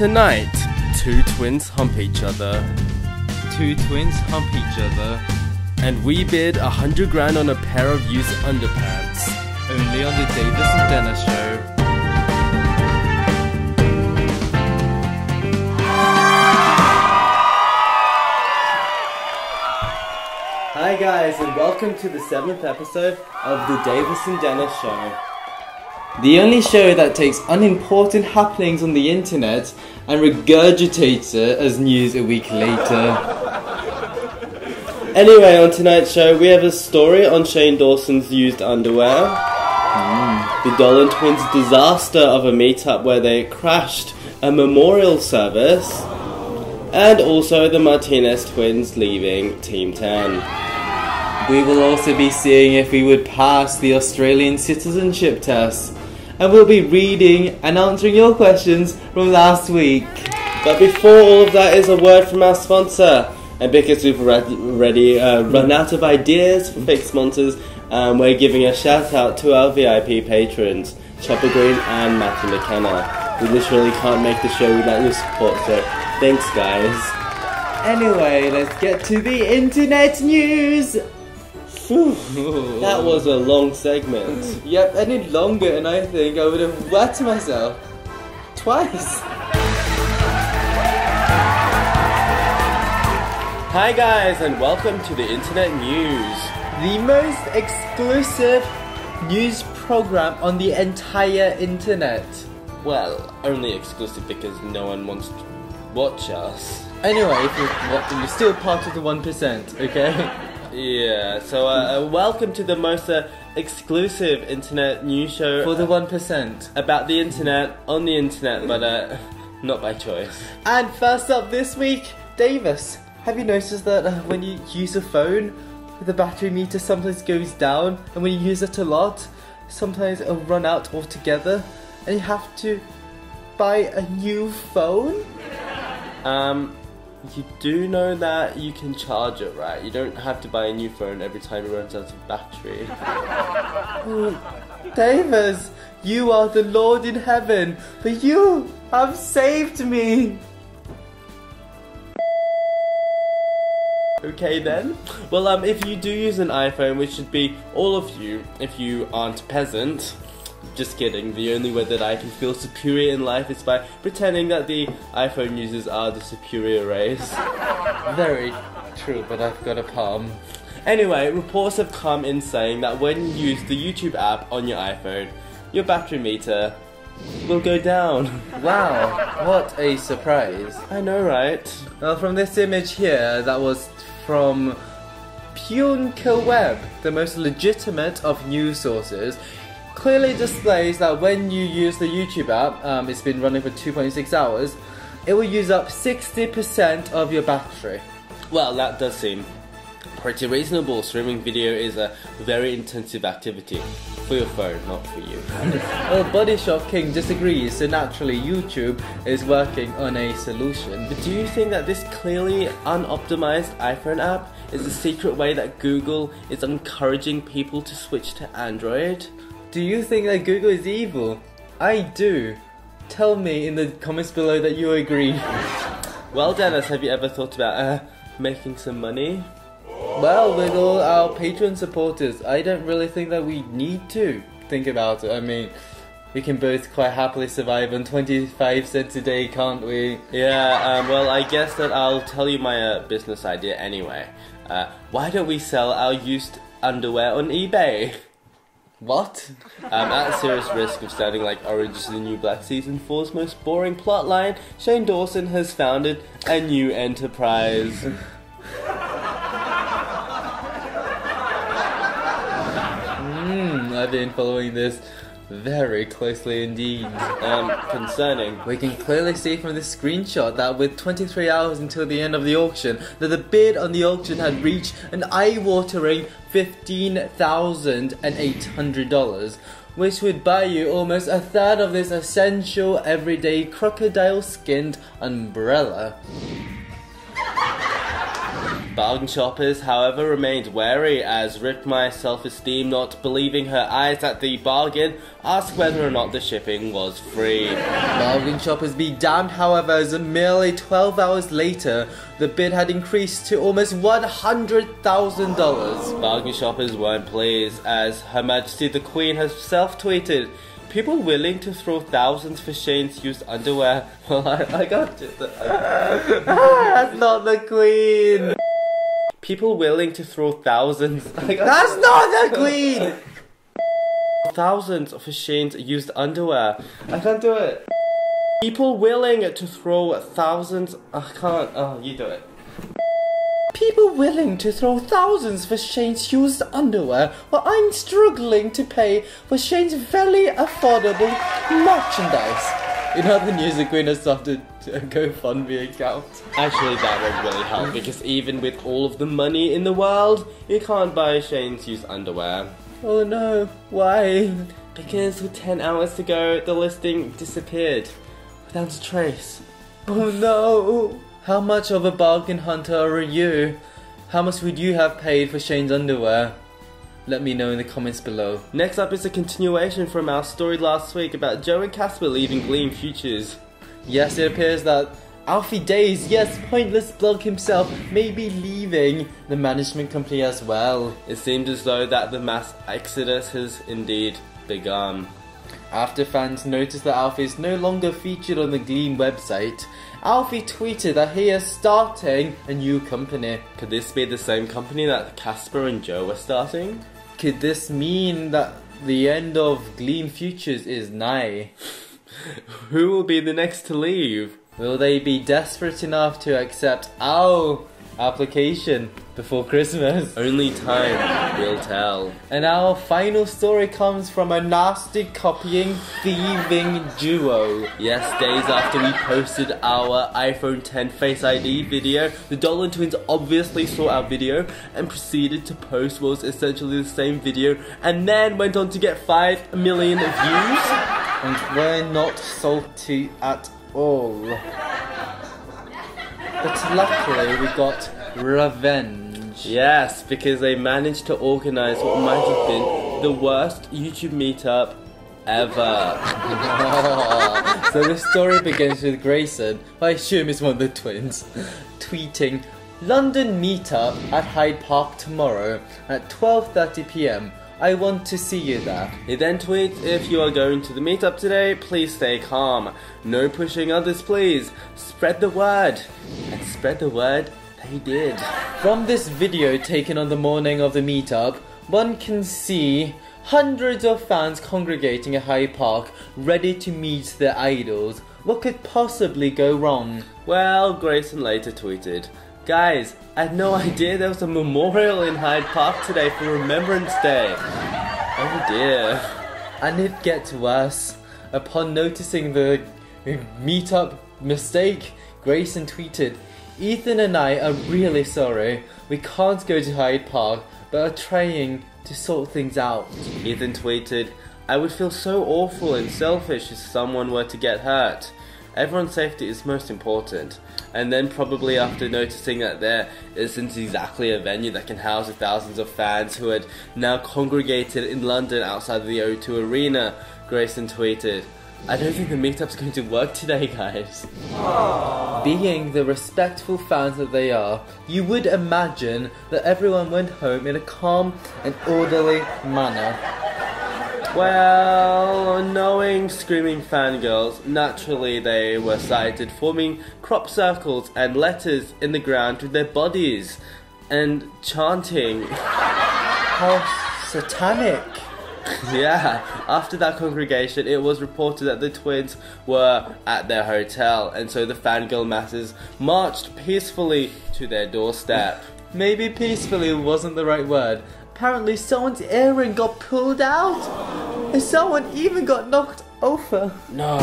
Tonight, two twins hump each other. Two twins hump each other. And we bid 100 grand on a pair of used underpants. Only on the Davis and Dennis show. Hi guys, and welcome to the 7th episode of the Davis and Dennis show. The only show that takes unimportant happenings on the internet and regurgitates it as news a week later. Anyway, on tonight's show we have a story on Shane Dawson's used underwear, the Dolan Twins' disaster of a meetup where they crashed a memorial service, and also the Martinez twins leaving Team 10. We will also be seeing if we would pass the Australian citizenship test, and we'll be reading and answering your questions from last week. But before all of that is a word from our sponsor, and because we've already run out of ideas for fake sponsors, we're giving a shout out to our VIP patrons, Chopper Green and Matthew McKenna. We literally can't make the show without your support, so thanks guys. Anyway, let's get to the internet news! Whew, that was a long segment. Yep, any longer and I think I would have wet myself. Twice. Hi guys, and welcome to the internet news. The most exclusive news program on the entire internet. Well, only exclusive because no one wants to watch us. Anyway, if you're still part of the 1%, okay? Yeah, so welcome to the most exclusive internet news show For the 1%. about the internet, on the internet, but not by choice. And first up this week, Davis, have you noticed that when you use a phone, the battery meter sometimes goes down, and when you use it a lot, sometimes it'll run out altogether, and you have to buy a new phone? You do know that you can charge it, right? You don't have to buy a new phone every time it runs out of battery. Oh, Davis, you are the Lord in heaven, but you have saved me! Okay then. Well, if you do use an iPhone, which should be all of you, if you aren't a peasant, just kidding, the only way that I can feel superior in life is by pretending that the iPhone users are the superior race. Very true, but I've got a palm. Anyway, reports have come in saying that when you use the YouTube app on your iPhone, your battery meter will go down. Wow, what a surprise. I know, right? Well, from this image here, that was from Web, the most legitimate of news sources, clearly displays that when you use the YouTube app, it's been running for 2.6 hours, it will use up 60% of your battery. Well, that does seem pretty reasonable. Streaming video is a very intensive activity. For your phone, not for you. Well, Body Shop King disagrees, so naturally YouTube is working on a solution. But do you think that this clearly unoptimized iPhone app is a secret way that Google is encouraging people to switch to Android? Do you think that Google is evil? I do. Tell me in the comments below that you agree. Well, Dennis, have you ever thought about making some money? Well, with all our Patreon supporters, I don't really think that we need to think about it. I mean, we can both quite happily survive on 25 cents a day, can't we? Yeah, well, I guess that I'll tell you my business idea anyway. Why don't we sell our used underwear on eBay? What? At serious risk of sounding like Orange is the New Black Season 4's most boring plotline, Shane Dawson has founded a new enterprise. I've been following this very closely indeed. Concerning. We can clearly see from this screenshot that with 23 hours until the end of the auction, that the bid on the auction had reached an eye-watering $15,800, which would buy you almost a third of this essential everyday crocodile-skinned umbrella. Bargain shoppers, however, remained wary as ripped my self-esteem, not believing her eyes at the bargain, asked whether or not the shipping was free. Bargain shoppers be damned, however, as merely 12 hours later, the bid had increased to almost $100,000. Bargain shoppers weren't pleased, as Her Majesty the Queen herself tweeted, "People willing to throw thousands for Shane's used underwear." Well, I got it. That's not the Queen! People willing to throw thousands. That's not the Queen! Thousands for Shane's used underwear. I can't do it. People willing to throw thousands. I can't. Oh, you do it. People willing to throw thousands for Shane's used underwear, while I'm struggling to pay for Shane's very affordable merchandise. In other news, the Queen has started a GoFundMe account. Actually, that won't really help because even with all of the money in the world, you can't buy Shane's used underwear. Oh no, why? Because with 10 hours to go, the listing disappeared without a trace. Oh no! How much of a bargain hunter are you? How much would you have paid for Shane's underwear? Let me know in the comments below. Next up is a continuation from our story last week about Joe and Casper leaving Gleam Futures. Yes, it appears that Alfie Days, yes, pointless blog himself, may be leaving the management company as well. It seemed as though that the mass exodus has indeed begun. After fans noticed that Alfie is no longer featured on the Gleam website, Alfie tweeted that he is starting a new company. Could this be the same company that Casper and Joe were starting? Could this mean that the end of Gleam Futures is nigh? Who will be the next to leave? Will they be desperate enough to accept our application before Christmas? Only time will tell. And our final story comes from a nasty copying, thieving duo. Yes, days after we posted our iPhone 10 Face ID video, the Dolan Twins obviously saw our video and proceeded to post what was essentially the same video and then went on to get 5 million views. And we're not salty at all. But luckily we got revenge. Yes, because they managed to organise what might have been the worst YouTube meetup ever. So the story begins with Grayson, who I assume is one of the twins, tweeting, "London Meetup at Hyde Park tomorrow at 12:30 PM. I want to see you there." He then tweets, "If you are going to the meetup today, please stay calm. No pushing others, please. Spread the word." And spread the word they did. From this video taken on the morning of the meetup, one can see hundreds of fans congregating at Hyde Park, ready to meet their idols. What could possibly go wrong? Well, Grayson later tweeted, "Guys, I had no idea there was a memorial in Hyde Park today for Remembrance Day." Oh dear. And it gets worse. Upon noticing the meetup mistake, Grayson tweeted, "Ethan and I are really sorry. We can't go to Hyde Park, but are trying to sort things out." Ethan tweeted, "I would feel so awful and selfish if someone were to get hurt. Everyone's safety is most important." And then probably after noticing that there isn't exactly a venue that can house the thousands of fans who had now congregated in London outside of the O2 Arena, Grayson tweeted, "I don't think the meetup's going to work today, guys." Being the respectful fans that they are, you would imagine that everyone went home in a calm and orderly manner. Well, knowing screaming fangirls, naturally they were sighted forming crop circles and letters in the ground with their bodies and chanting. How satanic. Yeah, after that congregation, it was reported that the twins were at their hotel, and so the fangirl masses marched peacefully to their doorstep. Maybe peacefully wasn't the right word. Apparently someone's earring got pulled out, and someone even got knocked over. No,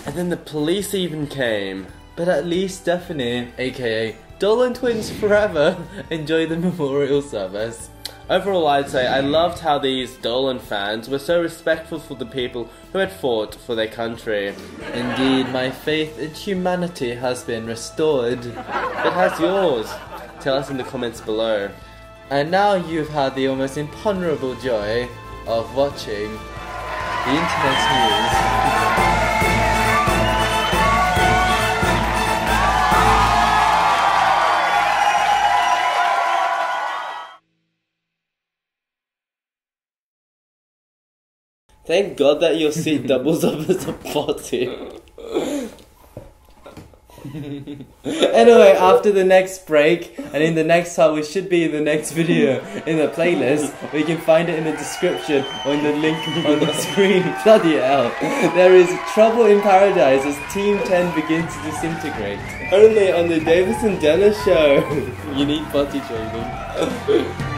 and then the police even came. But at least Stephanie, aka Dolan Twins forever, enjoyed the memorial service. Overall, I'd say I loved how these Dolan fans were so respectful for the people who had fought for their country. Indeed, my faith in humanity has been restored. It has yours. Tell us in the comments below. And now you've had the almost imponderable joy of watching the internet news. Thank God that your seat doubles up as a potty. Anyway, after the next break, and in the next part, which should be in the next video in the playlist, we can find it in the description or in the link on the screen. Bloody hell. There is trouble in paradise as Team 10 begins to disintegrate. Only on the Davis and Dennis show. You need potty training.